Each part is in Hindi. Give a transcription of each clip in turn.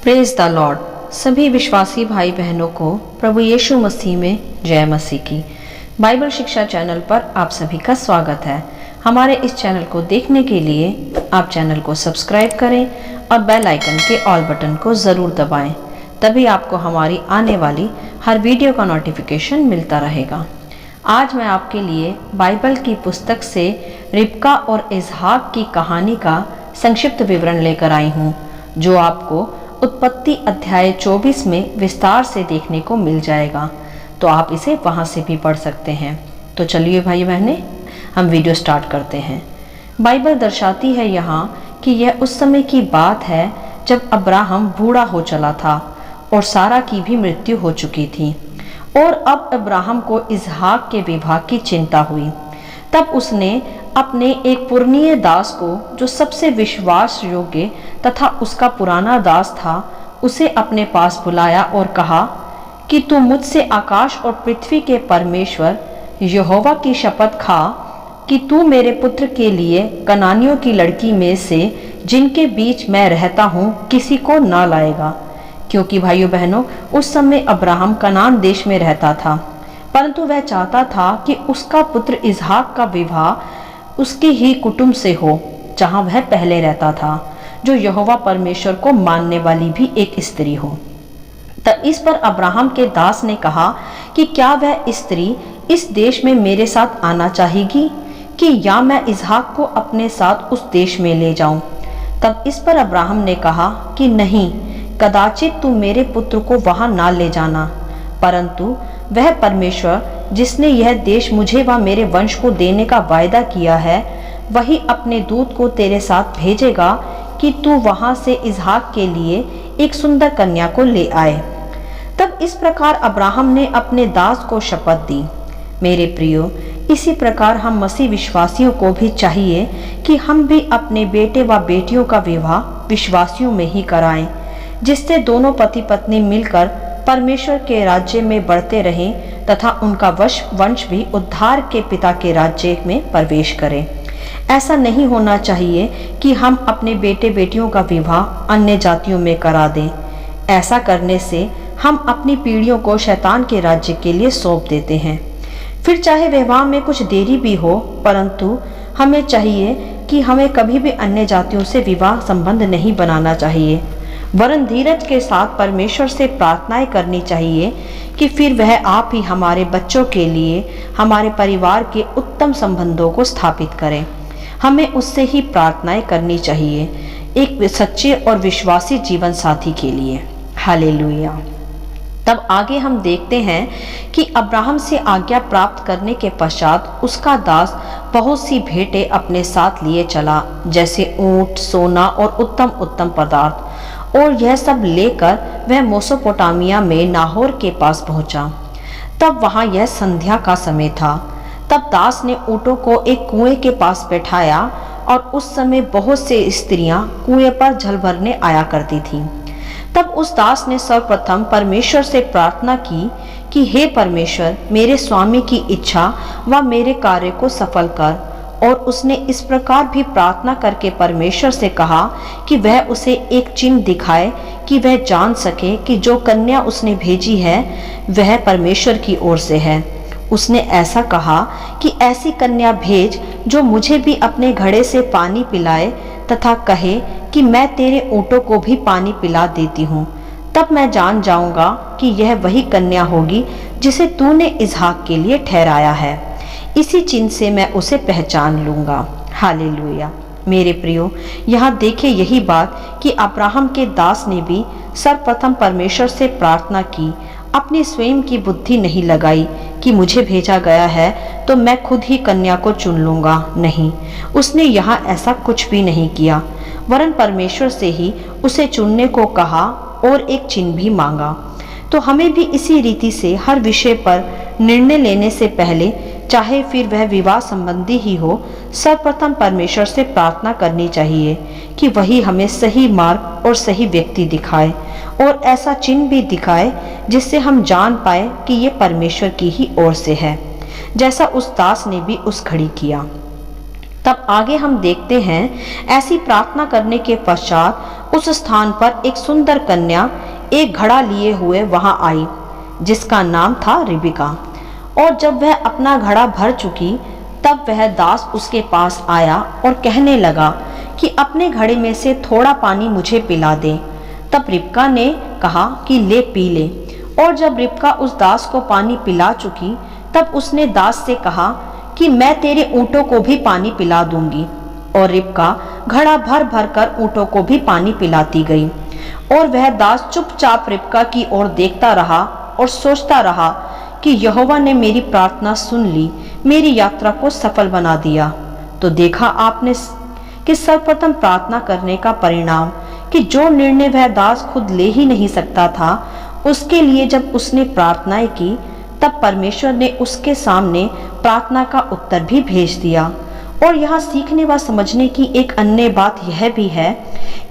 Praise the Lord. सभी विश्वासी भाई बहनों को प्रभु यीशु मसीह में जय मसीह की। बाइबल शिक्षा चैनल पर आप सभी का स्वागत है। हमारे इस चैनल को देखने के लिए आप चैनल को सब्सक्राइब करें और बेल आइकन के ऑल बटन को ज़रूर दबाएं, तभी आपको हमारी आने वाली हर वीडियो का नोटिफिकेशन मिलता रहेगा। आज मैं आपके लिए बाइबल की पुस्तक से रिबका और इसहाक की कहानी का संक्षिप्त विवरण लेकर आई हूँ, जो आपको उत्पत्ति अध्याय 24 में विस्तार से देखने को मिल जाएगा। तो आप इसे वहाँ से भी पढ़ सकते हैं। तो चलिए भाई बहने, हम वीडियो स्टार्ट करते हैं। बाइबल दर्शाती है यहाँ कि यह उस समय की बात है जब अब्राहम बूढ़ा हो चला था और सारा की भी मृत्यु हो चुकी थी, और अब अब्राहम को इसहाक के विवाह की चिंता हुई। तब उसने अपने एक पुरनीय दास को, जो सबसे विश्वास योग्य तथा उसका पुराना दास था, उसे अपने पास बुलाया और कहा कि तू मुझसे आकाश और पृथ्वी के परमेश्वर यहोवा की शपथ खा कि तू मेरे पुत्र के लिए कनानियों की लड़की में से, जिनके बीच मैं रहता हूँ, किसी को न लाएगा। क्योंकि भाइयों बहनों, उस समय अब्राहम कनान देश में रहता था, परंतु वह चाहता था कि उसका पुत्र इसहाक का विवाह उसके ही कुटुंब से हो, जहाँ वह पहले रहता था, जो यहोवा परमेश्वर को मानने वाली भी एक स्त्री हो। तब इस पर अब्राहम के दास ने कहा कि क्या वह स्त्री इस देश में मेरे साथ आना चाहेगी, कि या मैं इसहाक को अपने साथ उस देश में ले जाऊं। तब इस पर अब्राहम ने कहा कि नहीं, कदाचित तू मेरे पुत्र को वहां ना ले जाना, परंतु वह परमेश्वर जिसने यह देश मुझे व मेरे वंश को देने का वायदा किया है, वही अपने दूत को तेरे साथ भेजेगा कि तू वहां से इसहाक के लिए एक सुंदर कन्या को ले आए। तब इस प्रकार अब्राहम ने अपने दास को शपथ दी। मेरे प्रियो, इसी प्रकार हम मसीह विश्वासियों को भी चाहिए कि हम भी अपने बेटे व बेटियों का विवाह विश्वासियों में ही कराएं, जिससे दोनों पति पत्नी मिलकर परमेश्वर के राज्य में बढ़ते रहें तथा उनका वंश भी उद्धार के पिता के राज्य में प्रवेश करे। ऐसा नहीं होना चाहिए कि हम अपने बेटे बेटियों का विवाह अन्य जातियों में करा दें। ऐसा करने से हम अपनी पीढ़ियों को शैतान के राज्य के लिए सौंप देते हैं। फिर चाहे विवाह में कुछ देरी भी हो, परंतु हमें चाहिए कि हमें कभी भी अन्य जातियों से विवाह संबंध नहीं बनाना चाहिए, वरन धीरज के साथ परमेश्वर से प्रार्थनाएं करनी चाहिए कि फिर वह आप ही हमारे बच्चों के लिए हमारे परिवार के उत्तम संबंधों को स्थापित करें। हमें उससे ही प्रार्थनाएं करनी चाहिए, एक सच्चे और विश्वासी जीवन साथी के लिए। हालेलुया। तब आगे हम देखते हैं कि अब्राहम से आज्ञा प्राप्त करने के पश्चात उसका दास बहुत सी भेंटें अपने साथ लिए चला, जैसे ऊंट, सोना और उत्तम उत्तम पदार्थ, और यह सब लेकर वह मेसोपोटामिया में नाहोर के पास पहुंचा। तब वहां यह संध्या का समय था। तब दास ने ऊँटों को एक कुएं के पास बैठाया, और उस समय बहुत से स्त्रियां कुएं पर जल भरने आया करती थीं। तब उस दास ने सर्वप्रथम परमेश्वर से प्रार्थना की कि हे परमेश्वर, मेरे स्वामी की इच्छा व मेरे कार्य को सफल कर। और उसने इस प्रकार भी प्रार्थना करके परमेश्वर से कहा कि वह उसे एक चिन्ह दिखाए, कि वह जान सके कि जो कन्या उसने भेजी है वह परमेश्वर की ओर से है। उसने ऐसा कहा कि ऐसी कन्या भेज जो मुझे भी अपने घड़े से पानी पिलाए, तथा कहे कि मैं तेरे ऊँटों को भी पानी पिला देती हूँ। तब मैं जान जाऊंगा कि यह वही कन्या होगी जिसे तूने इसहाक के लिए ठहराया है। इसी चिन्ह से मैं उसे पहचान लूंगा। हालेलुया। मेरे प्रियो, यहाँ देखे यही बात कि अब्राहम के दास ने भी सर्वप्रथम परमेश्वर से प्रार्थना की, अपनी स्वयं की बुद्धि नहीं लगाई कि मुझे भेजा गया है तो मैं खुद ही कन्या को चुन लूंगा। नहीं, उसने यहाँ ऐसा कुछ भी नहीं किया, वरन परमेश्वर से ही उसे चुनने को कहा और एक चिन्ह भी मांगा। तो हमें भी इसी रीति से हर विषय पर निर्णय लेने से पहले, चाहे फिर वह विवाह संबंधी ही हो, सर्वप्रथम परमेश्वर से प्रार्थना करनी चाहिए कि वही हमें सही मार्ग और सही व्यक्ति दिखाए, और ऐसा चिन्ह भी दिखाए जिससे हम जान पाए कि ये परमेश्वर की ही ओर से है, जैसा उस दास ने भी उस घड़ी किया। तब आगे हम देखते हैं, ऐसी प्रार्थना करने के पश्चात उस स्थान पर एक सुंदर कन्या एक घड़ा लिए हुए वहां आई, जिसका नाम था रिबका। और जब वह अपना घड़ा भर चुकी, तब वह दास उसके पास आया और कहने लगा कि अपने घड़े में से थोड़ा पानी मुझे पिला दे। तब रिबका ने कहा कि ले पी ले। और जब रिबका उस दास को पानी पिला चुकी, तब उसने दास से कहा कि मैं तेरे ऊँटों को भी पानी पिला दूंगी। और रिबका घड़ा भर भर कर ऊँटों को भी पानी पिलाती गई। और वह दास चुपचाप रिबका की ओर देखता रहा और सोचता रहा कि यहोवा ने मेरी प्रार्थना सुन ली, मेरी यात्रा को सफल बना दिया। तो देखा आपने कि सर्वप्रथम प्रार्थना करने का परिणाम, कि जो निर्णय वह दास खुद ले ही नहीं सकता था, उसके लिए जब उसने प्रार्थनाएं की, तब परमेश्वर ने उसके सामने प्रार्थना का उत्तर भी भेज दिया। और यहाँ सीखने व समझने की एक अन्य बात यह भी है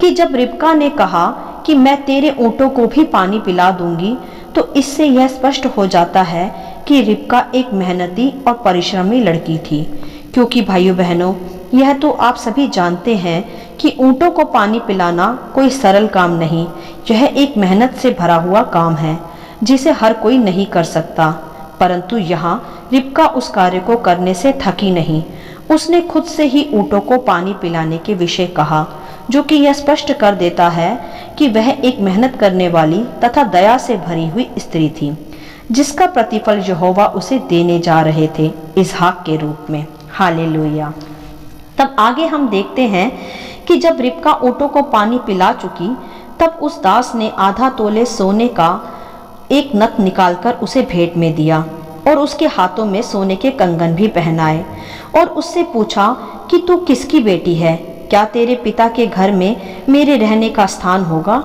कि जब रिबका ने कहा कि मैं तेरे ऊँटों को भी पानी पिला दूंगी, तो इससे यह स्पष्ट हो जाता है कि रिबका एक मेहनती और परिश्रमी लड़की थी। क्योंकि भाइयों बहनों, यह तो आप सभी जानते हैं कि ऊँटों को पानी पिलाना कोई सरल काम नहीं, यह एक मेहनत से भरा हुआ काम है जिसे हर कोई नहीं कर सकता। परंतु यहाँ रिबका उस कार्य को करने से थकी नहीं। उसने खुद से ही ऊँटों को पानी पिलाने के विषय कहा, जो कि यह स्पष्ट कर देता है कि वह एक मेहनत करने वाली तथा दया से भरी हुई स्त्री थी, जिसका प्रतिफल यहोवा उसे देने जा रहे थे इसहाक के रूप में। हालेलुया। तब आगे हम देखते हैं कि जब रिबका ऊँटों को पानी पिला चुकी, तब उस दास ने आधा तोले सोने का एक नथ निकालकर उसे भेंट में दिया और उसके हाथों में सोने के कंगन भी पहनाए। और उससे पूछा कि तू किसकी बेटी है? क्या तेरे पिता के घर में मेरे रहने का स्थान होगा?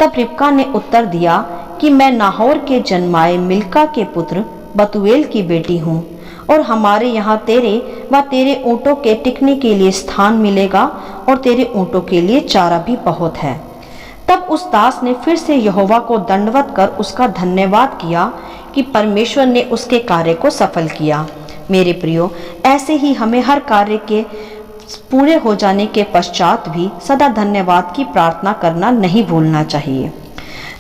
तब रिबका ने उत्तर दिया कि मैं नाहोर के जन्माए मिल्का के पुत्र बतूएल की बेटी हूँ, और हमारे यहाँ तेरे व तेरे ऊँटों के टिकने के लिए स्थान मिलेगा और तेरे ऊँटों के लिए चारा भी बहुत है। तब उस दास ने फिर से यहोवा को दंडवत कर उसका धन्यवाद किया कि परमेश्वर ने उसके कार्य को सफल किया। मेरे प्रियो, ऐसे ही हमें हर कार्य के पूरे हो जाने के पश्चात भी सदा धन्यवाद की प्रार्थना करना नहीं भूलना चाहिए।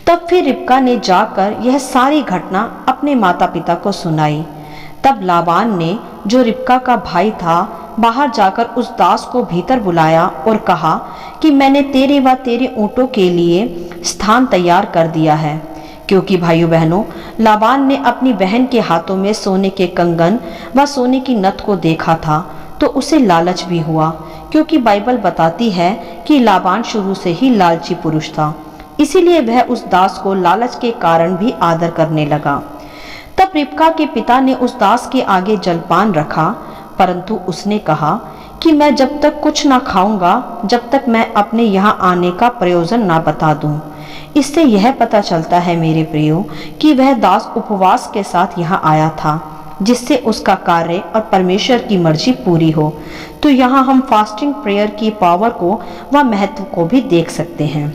तब फिर रिबका ने जाकर यह सारी घटना अपने माता पिता को सुनाई। तब लाबान ने, जो रिबका का भाई था, बाहर जाकर उस दास को भीतर बुलाया और कहा कि मैंने तेरे व तेरे ऊँटों के लिए स्थान तैयार कर दिया है। क्योंकि भाइयों बहनों, लाबान ने अपनी बहन के हाथों में सोने के कंगन व सोने की नथ को देखा था, तो उसे लालच भी हुआ। क्योंकि बाइबल बताती है कि लाबान शुरू से ही लालची पुरुष था, इसीलिए वह उस दास को लालच के कारण भी आदर करने लगा। तब रिबका के पिता ने उस दास के आगे जलपान रखा, परंतु उसने कहा कि मैं जब तक कुछ ना खाऊंगा, जब तक मैं अपने यहाँ आने का प्रयोजन ना बता दूं। इससे यह पता चलता है मेरे प्रियो कि वह दास उपवास के साथ यहाँ आया था, जिससे उसका कार्य और परमेश्वर की मर्जी पूरी हो। तो यहाँ हम फास्टिंग प्रेयर की पावर को व महत्व को भी देख सकते हैं।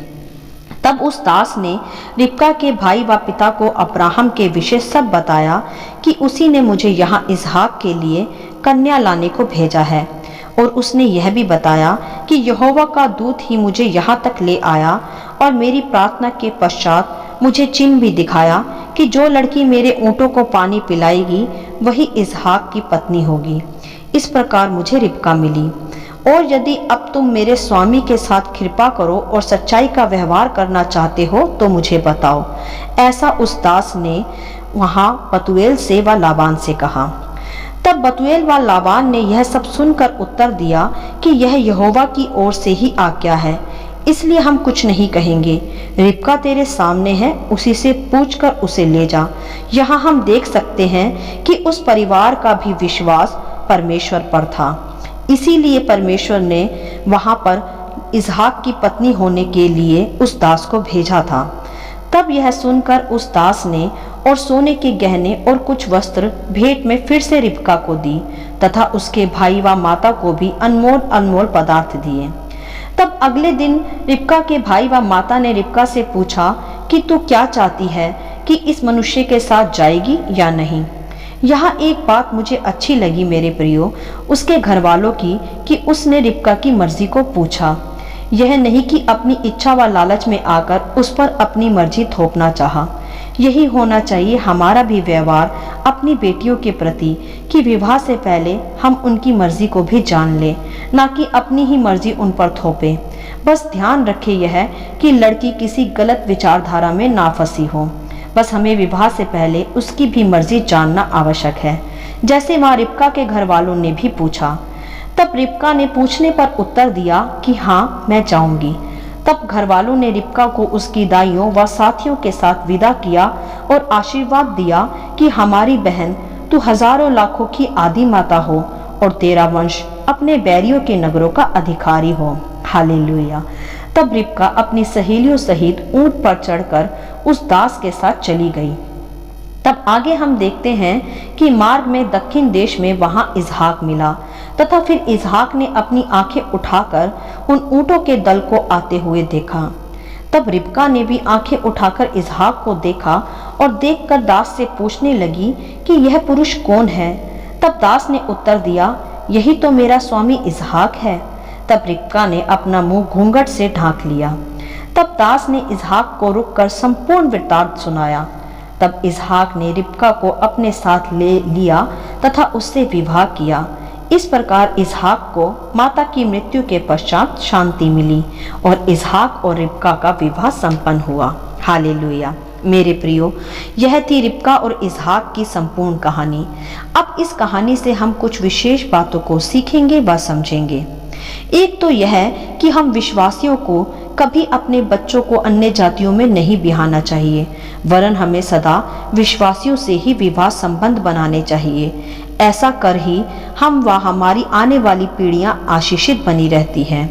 तब उस दास ने रिबका के भाई व पिता को अब्राहम के विषय सब बताया कि उसी ने मुझे यहाँ इसहाक के लिए कन्या लाने को भेजा है। और उसने यह भी बताया कि यहोवा का दूत ही मुझे यहाँ तक ले आया और मेरी प्रार्थना के पश्चात मुझे चिन्ह भी दिखाया कि जो लड़की मेरे ऊँटों को पानी पिलाएगी वही इसहाक की पत्नी होगी। इस प्रकार मुझे रिबका मिली। और यदि अब तुम मेरे स्वामी के साथ कृपा करो और सच्चाई का व्यवहार करना चाहते हो तो मुझे बताओ। ऐसा उस दास ने वहाँ बतूएल से व लाबान से कहा। तब बतूएल व लाबान ने यह सब सुनकर उत्तर दिया कि यह यहोवा की ओर से ही आज्ञा है, इसलिए हम कुछ नहीं कहेंगे। रिबका तेरे सामने है, उसी से पूछकर उसे ले जा। यहाँ हम देख सकते हैं कि उस परिवार का भी विश्वास परमेश्वर पर था, इसीलिए परमेश्वर ने वहाँ पर इसहाक की पत्नी होने के लिए उस दास को भेजा था। तब यह सुनकर उस दास ने और सोने के गहने और कुछ वस्त्र भेंट में फिर से रिबका को दी तथा उसके भाई व माता को भी अनमोल अनमोल पदार्थ दिए। तब अगले दिन रिबका के भाई व माता ने रिबका से पूछा कि तू क्या चाहती है, कि इस मनुष्य के साथ जाएगी या नहीं। यहाँ एक बात मुझे अच्छी लगी मेरे प्रियो, उसके घर वालों की, कि उसने रिबका की मर्जी को पूछा। यह नहीं कि अपनी इच्छा व लालच में आकर उस पर अपनी मर्जी थोपना चाहा। यही होना चाहिए हमारा भी व्यवहार अपनी बेटियों के प्रति, कि विवाह से पहले हम उनकी मर्जी को भी जान लें, ना कि अपनी ही मर्जी उन पर थोपे। बस ध्यान रखे यह कि लड़की किसी गलत विचारधारा में ना फंसी हो। बस हमें विवाह से पहले उसकी भी मर्जी जानना आवश्यक है, जैसे वहाँ रिबका के घर वालों ने भी पूछा। तब रिबका ने पूछने पर उत्तर दिया कि हाँ, मैं जाऊंगी। तब घर वालों ने रिबका को उसकी दाइयों व साथियों के साथ विदा किया और आशीर्वाद दिया कि हमारी बहन, तू हजारों लाखों की आदि माता हो और तेरा वंश अपने बैरियों के नगरों का अधिकारी हो। हालेलुया। तब रिबका अपनी सहेलियों सहित ऊंट पर चढ़कर उस दास के साथ चली गई। तब आगे हम देखते हैं कि मार्ग में दक्षिण देश में वहां इसहाक मिला, तथा फिर इसहाक ने अपनी आंखें उठाकर उन ऊंटों के दल को आते हुए देखा। तब रिबका ने भी आंखें उठाकर इसहाक को देखा और देखकर दास से पूछने लगी कि यह पुरुष कौन है। तब दास ने उत्तर दिया, यही तो मेरा स्वामी इसहाक है। तब रिबका ने अपना मुंह घूंघट से ढांक लिया। तब दास ने इसहाक को रुककर संपूर्ण वृत्तांत सुनाया। तब इसहाक ने रिबका को अपने साथ ले लिया तथा उससे विवाह किया। इस प्रकार इसहाक को माता की मृत्यु के पश्चात शांति मिली और इसहाक और रिबका का विवाह संपन्न हुआ। हालेलुया। मेरे प्रियो, यह थी रिबका और इसहाक की संपूर्ण कहानी। अब इस कहानी से हम कुछ विशेष बातों को सीखेंगे व समझेंगे। एक तो यह कि हम विश्वासियों को कभी अपने बच्चों को अन्य जातियों में नहीं बिहाना चाहिए, वरन हमें सदा विश्वासियों से ही विवाह संबंध बनाने चाहिए। ऐसा कर ही हम व हमारी आने वाली पीढ़ियां आशीषित बनी रहती हैं।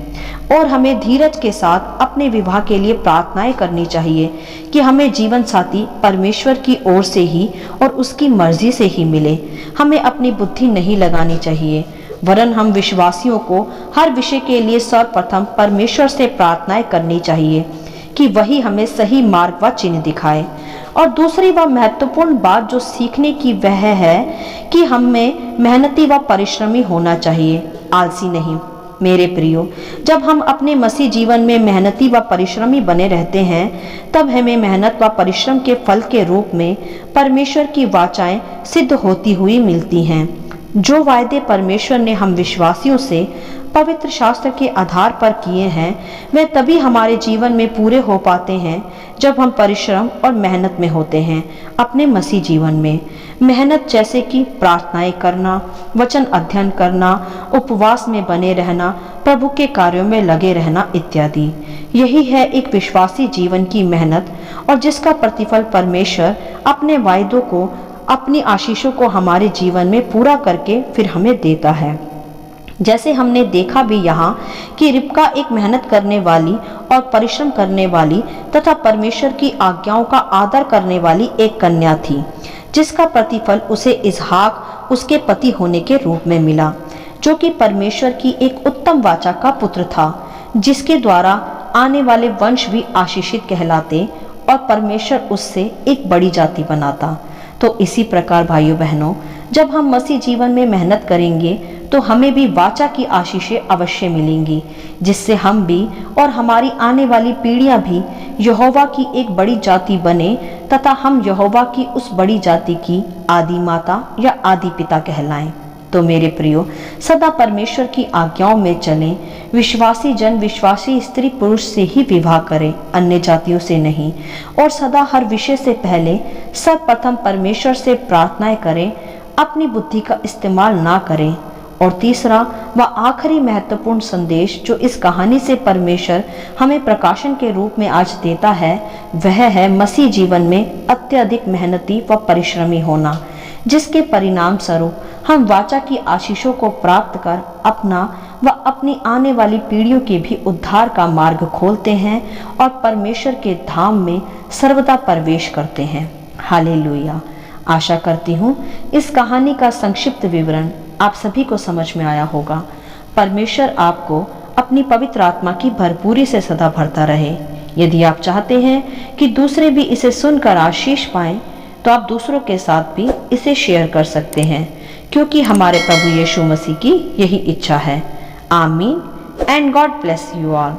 और हमें धीरज के साथ अपने विवाह के लिए प्रार्थनाएं करनी चाहिए कि हमें जीवन साथी परमेश्वर की ओर से ही और उसकी मर्जी से ही मिले। हमें अपनी बुद्धि नहीं लगानी चाहिए, वरन हम विश्वासियों को हर विषय के लिए सर्वप्रथम परमेश्वर से प्रार्थनाएं करनी चाहिए कि वही हमें सही मार्ग व चिन्ह दिखाए। और दूसरी व महत्वपूर्ण बात जो सीखने की वह है कि हमें मेहनती व परिश्रमी होना चाहिए, आलसी नहीं। मेरे प्रियो, जब हम अपने मसीह जीवन में मेहनती व परिश्रमी बने रहते हैं, तब हमें मेहनत व परिश्रम के फल के रूप में परमेश्वर की वाचाएं सिद्ध होती हुई मिलती हैं। जो वायदे परमेश्वर ने हम विश्वासियों से पवित्र शास्त्र के आधार पर किए हैं, वे तभी हमारे जीवन में पूरे हो पाते हैं जब हम परिश्रम और मेहनत में होते हैं। अपने मसीह जीवन में मेहनत जैसे कि प्रार्थनाएं करना, वचन अध्ययन करना, उपवास में बने रहना, प्रभु के कार्यों में लगे रहना इत्यादि। यही है एक विश्वासी जीवन की मेहनत, और जिसका प्रतिफल परमेश्वर अपने वायदों को, अपनी आशीषों को हमारे जीवन में पूरा करके फिर हमें देता है। जैसे हमने देखा भी यहाँ कि रिबका एक मेहनत करने वाली और परिश्रम करने वाली तथा परमेश्वर की आज्ञाओं का आदर करने वाली एक कन्या थी, जिसका प्रतिफल उसे इसहाक उसके पति होने के रूप में मिला, जो कि परमेश्वर की एक उत्तम वाचा का पुत्र था, जिसके द्वारा आने वाले वंश भी आशीषित कहलाते और परमेश्वर उससे एक बड़ी जाति बनाता। तो इसी प्रकार भाइयों बहनों, जब हम मसीह जीवन में मेहनत करेंगे तो हमें भी वाचा की आशीषें अवश्य मिलेंगी, जिससे हम भी और हमारी आने वाली पीढ़ियां भी यहोवा की एक बड़ी जाति बने तथा हम यहोवा की उस बड़ी जाति की आदि माता या आदि पिता कहलाएं। तो मेरे प्रियो, सदा परमेश्वर की आज्ञाओं में चलें। विश्वासी जन विश्वासी स्त्री पुरुष से ही विवाह करें, अन्य जातियों से नहीं। और सदा हर विषय से पहले सर्वप्रथम परमेश्वर से प्रार्थनाएं करें, अपनी बुद्धि का इस्तेमाल ना करें। और तीसरा व आखिरी महत्वपूर्ण संदेश जो इस कहानी से परमेश्वर हमें प्रकाशन के रूप में आज देता है, वह है मसीह जीवन में अत्यधिक मेहनती व परिश्रमी होना, जिसके परिणाम स्वरूप हम वाचा की आशीषों को प्राप्त कर अपना व अपनी आने वाली पीढ़ियों के भी उद्धार का मार्ग खोलते हैं और परमेश्वर के धाम में सर्वदा प्रवेश करते हैं। हालेलुया। आशा करती हूँ इस कहानी का संक्षिप्त विवरण आप सभी को समझ में आया होगा। परमेश्वर आपको अपनी पवित्र आत्मा की भरपूरी से सदा भरता रहे। यदि आप चाहते हैं कि दूसरे भी इसे सुनकर आशीष पाएं, तो आप दूसरों के साथ भी इसे शेयर कर सकते हैं, क्योंकि हमारे प्रभु यीशु मसीह की यही इच्छा है। आमीन and God bless you all.